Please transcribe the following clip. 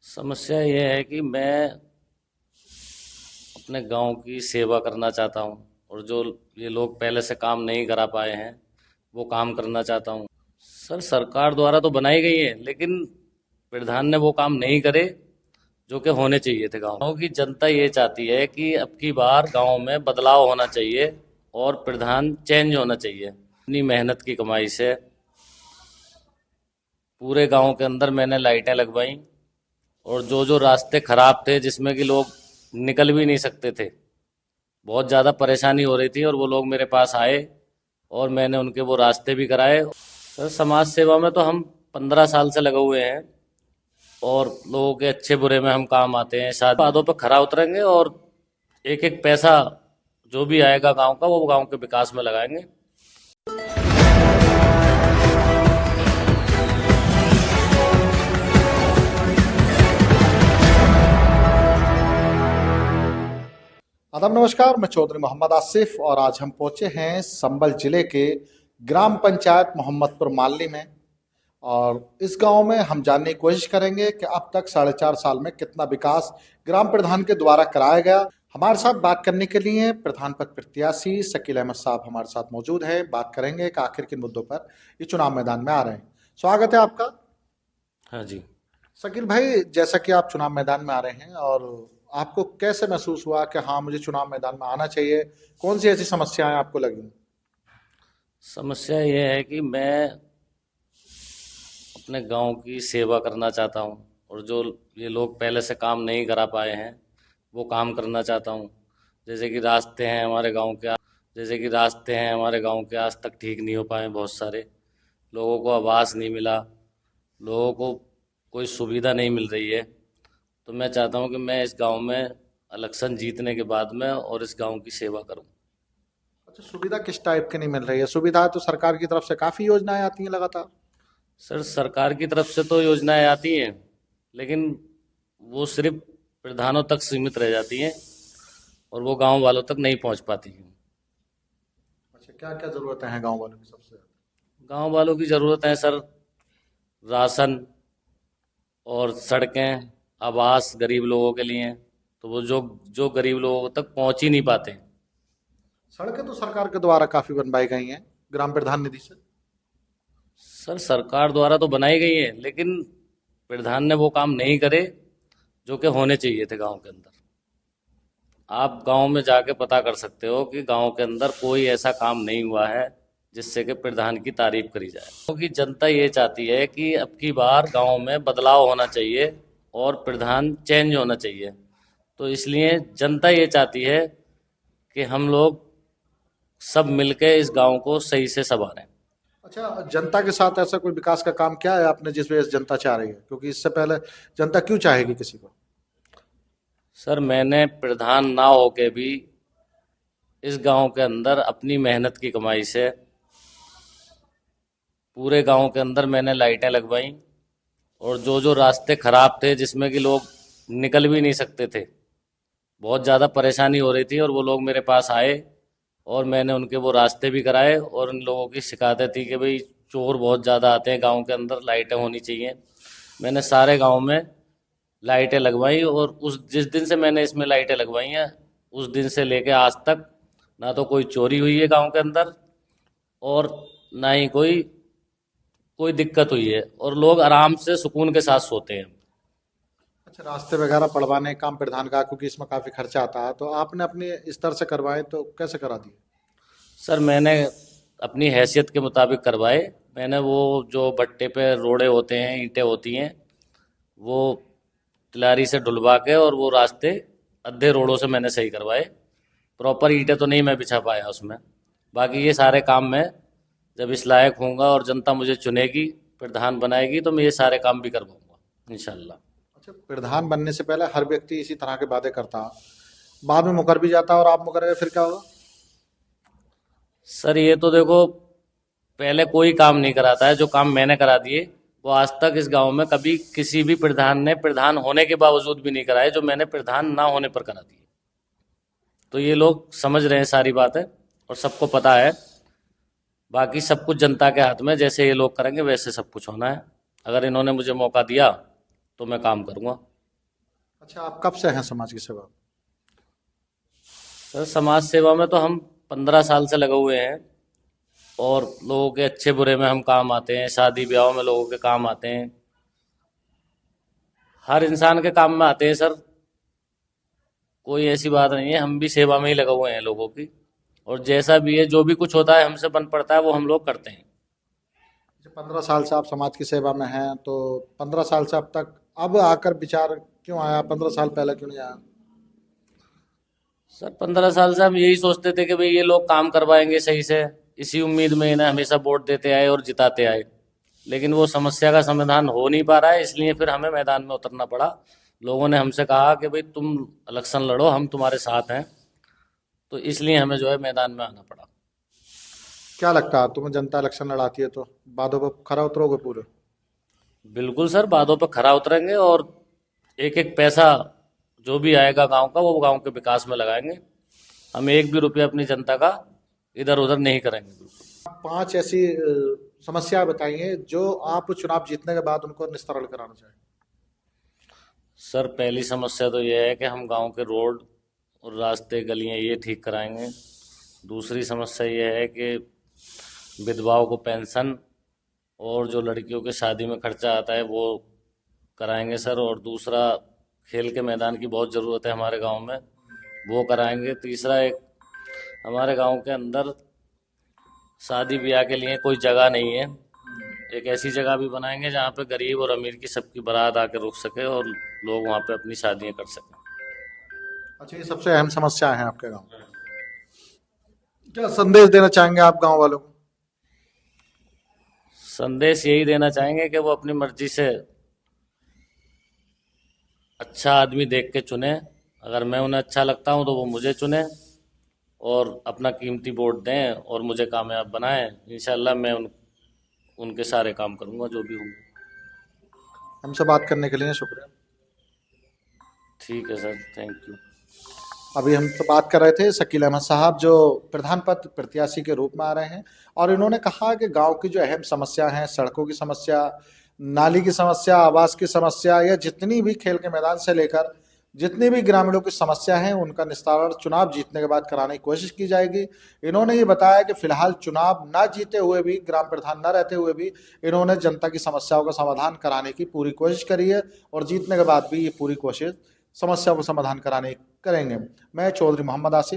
समस्या ये है कि मैं अपने गांव की सेवा करना चाहता हूँ और जो ये लोग पहले से काम नहीं करा पाए हैं वो काम करना चाहता हूँ। सर, सरकार द्वारा तो बनाई गई है लेकिन प्रधान ने वो काम नहीं करे जो कि होने चाहिए थे। गांव की जनता ये चाहती है कि अब की बार गांव में बदलाव होना चाहिए और प्रधान चेंज होना चाहिए। अपनी मेहनत की कमाई से पूरे गांव के अंदर मैंने लाइटें लगवाई और जो जो रास्ते खराब थे जिसमें कि लोग निकल भी नहीं सकते थे, बहुत ज़्यादा परेशानी हो रही थी और वो लोग मेरे पास आए और मैंने उनके वो रास्ते भी कराए। सर, समाज सेवा में तो हम 15 साल से लगे हुए हैं और लोगों के अच्छे बुरे में हम काम आते हैं। शादी वादों पर खरा उतरेंगे और एक एक पैसा जो भी आएगा गांव का वो गांव के विकास में लगाएंगे। आदाब नमस्कार। मैं चौधरी मोहम्मद आसिफ और आज हम पहुंचे हैं संभल जिले के ग्राम पंचायत मोहम्मदपुर माली में। और इस गांव में हम जानने की कोशिश करेंगे कि अब तक 4.5 साल में कितना विकास ग्राम प्रधान के द्वारा कराया गया। हमारे साथ बात करने के लिए प्रधान पद प्रत्याशी शकील अहमद साहब हमारे साथ मौजूद हैं। बात करेंगे कि आखिर किन मुद्दों पर ये चुनाव मैदान में आ रहे हैं। स्वागत है आपका। हाँ जी। शकील भाई, जैसा कि आप चुनाव मैदान में आ रहे हैं और आपको कैसे महसूस हुआ कि हाँ मुझे चुनाव मैदान में आना चाहिए, कौन सी ऐसी समस्याएं आपको लगी? समस्या ये है कि मैं अपने गांव की सेवा करना चाहता हूँ और जो ये लोग पहले से काम नहीं करा पाए हैं वो काम करना चाहता हूँ। जैसे कि रास्ते हैं हमारे गांव के जैसे कि रास्ते हैं हमारे गांव के आज तक ठीक नहीं हो पाए। बहुत सारे लोगों को आवास नहीं मिला, लोगों को कोई सुविधा नहीं मिल रही है। तो मैं चाहता हूँ कि मैं इस गांव में इलेक्शन जीतने के बाद में और इस गांव की सेवा करूँ। अच्छा, सुविधा किस टाइप की नहीं मिल रही है? सुविधा तो सरकार की तरफ से काफी योजनाएं आती हैं लगातार। सर, सरकार की तरफ से तो योजनाएं आती हैं लेकिन वो सिर्फ प्रधानों तक सीमित रह जाती हैं और वो गांव वालों तक नहीं पहुंच पाती हैं। अच्छा, क्या क्या जरूरतें हैं गांव वालों की सबसे ज्यादा? गांव वालों की ज़रूरत है सर, राशन और सड़कें, आवास गरीब लोगों के लिए। तो वो जो जो गरीब लोगों तक पहुंच ही नहीं पाते। सड़कें तो सरकार के द्वारा काफी बनवाई गई हैं ग्राम प्रधान निधि से। सर, सरकार द्वारा तो बनाई गई है लेकिन प्रधान ने वो काम नहीं करे जो कि होने चाहिए थे गांव के अंदर। आप गांव में जाके पता कर सकते हो कि गांव के अंदर कोई ऐसा काम नहीं हुआ है जिससे कि प्रधान की तारीफ करी जाए। क्योंकि जनता ये चाहती है कि अब की बार गांव में बदलाव होना चाहिए और प्रधान चेंज होना चाहिए। तो इसलिए जनता ये चाहती है कि हम लोग सब मिलके इस गांव को सही से संभालें। अच्छा, जनता के साथ ऐसा कोई विकास का काम क्या है आपने जिस वजह से जनता चाह रही है? क्योंकि इससे पहले जनता क्यों चाहेगी किसी को? सर, मैंने प्रधान ना होके भी इस गांव के अंदर अपनी मेहनत की कमाई से पूरे गांव के अंदर मैंने लाइटें लगवाई और जो जो रास्ते खराब थे जिसमें कि लोग निकल भी नहीं सकते थे, बहुत ज़्यादा परेशानी हो रही थी और वो लोग मेरे पास आए और मैंने उनके वो रास्ते भी कराए। और उन लोगों की शिकायतें थी कि भाई चोर बहुत ज़्यादा आते हैं गांव के अंदर, लाइटें होनी चाहिए। मैंने सारे गांव में लाइटें लगवाई और उस जिस दिन से मैंने इसमें लाइटें लगवाई हैं उस दिन से लेके आज तक ना तो कोई चोरी हुई है गांव के अंदर और ना ही कोई कोई दिक्कत हुई है और लोग आराम से सुकून के साथ सोते हैं। अच्छा, रास्ते वगैरह पड़वाने का काम प्रधान का, क्योंकि इसमें काफी खर्चा आता है, तो आपने अपने स्तर से करवाए तो कैसे करा दिए? सर, मैंने अपनी हैसियत के मुताबिक करवाए। मैंने वो जो भट्टे पे रोड़े होते हैं, ईंटें होती हैं, वो तिलारी से ढुलवा के और वो रास्ते अद्धे रोड़ों से मैंने सही करवाए। प्रॉपर ईंटें तो नहीं मैं बिछा पाया उसमें। बाकी ये सारे काम मैं जब इस लायक होऊंगा और जनता मुझे चुनेगी, प्रधान बनाएगी, तो मैं ये सारे काम भी करवाऊंगा इंशाल्लाह। अच्छा, प्रधान बनने से पहले हर व्यक्ति इसी तरह के वादे करता है, बाद में मुकर भी जाता है, और आप मुकर गए फिर क्या होगा? सर, ये तो देखो, पहले कोई काम नहीं कराता है। जो काम मैंने करा दिए वो आज तक इस गांव में कभी किसी भी प्रधान ने प्रधान होने के बावजूद भी नहीं कराए, जो मैंने प्रधान ना होने पर करा दिए। तो ये लोग समझ रहे हैं सारी बातें और सबको पता है। बाकी सब कुछ जनता के हाथ में, जैसे ये लोग करेंगे वैसे सब कुछ होना है। अगर इन्होंने मुझे मौका दिया तो मैं काम करूँगा। अच्छा, आप कब से हैं समाज की सेवा में? सर समाज सेवा में तो हम 15 साल से लगे हुए हैं, और लोगों के अच्छे बुरे में हम काम आते हैं, शादी ब्याह में लोगों के काम आते हैं, हर इंसान के काम में आते हैं सर। कोई ऐसी बात नहीं है, हम भी सेवा में ही लगे हुए हैं लोगों की। और जैसा भी है, जो भी कुछ होता है हमसे बन पड़ता है वो हम लोग करते हैं। 15 साल से आप समाज की सेवा में हैं, तो 15 साल से अब तक अब आकर विचार क्यों आया, 15 साल पहले क्यों नहीं आया? सर 15 साल से हम यही सोचते थे कि भाई ये लोग काम करवाएंगे सही से, इसी उम्मीद में इन्हें हमेशा वोट देते आए और जिताते आए। लेकिन वो समस्या का समाधान हो नहीं पा रहा है, इसलिए फिर हमें मैदान में उतरना पड़ा। लोगों ने हमसे कहा कि भाई तुम इलेक्शन लड़ो, हम तुम्हारे साथ हैं। तो इसलिए हमें जो है मैदान में आना पड़ा। क्या लगता है तुम्हें, जनता इलेक्शन लड़ाती है तो बातों पर खरा उतरोगे पूरे? बिल्कुल सर, बातों पर खरा उतरेंगे, और एक एक पैसा जो भी आएगा गांव का वो गांव के विकास में लगाएंगे। हम एक भी रुपया अपनी जनता का इधर उधर नहीं करेंगे, बिल्कुल। 5 ऐसी समस्या बताइए जो आप चुनाव जीतने के बाद उनको निस्तारण कराना चाहें। सर पहली समस्या तो ये है कि हम गांव के रोड और रास्ते गलियां ये ठीक कराएंगे। दूसरी समस्या ये है कि विधवाओं को पेंशन और जो लड़कियों के शादी में खर्चा आता है वो कराएंगे सर। और दूसरा, खेल के मैदान की बहुत ज़रूरत है हमारे गांव में, वो कराएंगे। तीसरा, एक हमारे गांव के अंदर शादी ब्याह के लिए कोई जगह नहीं है, एक ऐसी जगह भी बनाएंगे जहाँ पे गरीब और अमीर की सबकी बारात आके रुक सके और लोग वहाँ पे अपनी शादियाँ कर सकें। अच्छा, ये सबसे अहम समस्या है आपके गांव में। क्या संदेश देना चाहेंगे आप गांव वालों को? संदेश यही देना चाहेंगे कि वो अपनी मर्जी से अच्छा आदमी देख के चुने। अगर मैं उन्हें अच्छा लगता हूँ तो वो मुझे चुने और अपना कीमती वोट दें और मुझे कामयाब बनाएं। इंशाल्लाह मैं उनके सारे काम करूँगा जो भी होंगे। हमसे बात करने के लिए शुक्रिया। ठीक है सर, थैंक यू। अभी हम तो बात कर रहे थे शकील अहमद साहब, जो प्रधान पद प्रत्याशी के रूप में आ रहे हैं, और इन्होंने कहा कि गांव की जो अहम समस्या है, सड़कों की समस्या, नाली की समस्या, आवास की समस्या, या जितनी भी खेल के मैदान से लेकर जितनी भी ग्रामीणों की समस्या है, उनका निस्तारण चुनाव जीतने के बाद कराने की कोशिश की जाएगी। इन्होंने ये बताया कि फिलहाल चुनाव ना जीते हुए भी, ग्राम प्रधान न रहते हुए भी, इन्होंने जनता की समस्याओं का समाधान कराने की पूरी कोशिश करी है, और जीतने के बाद भी ये पूरी कोशिश समस्या को समाधान कराने करेंगे। मैं चौधरी मोहम्मद आसिफ।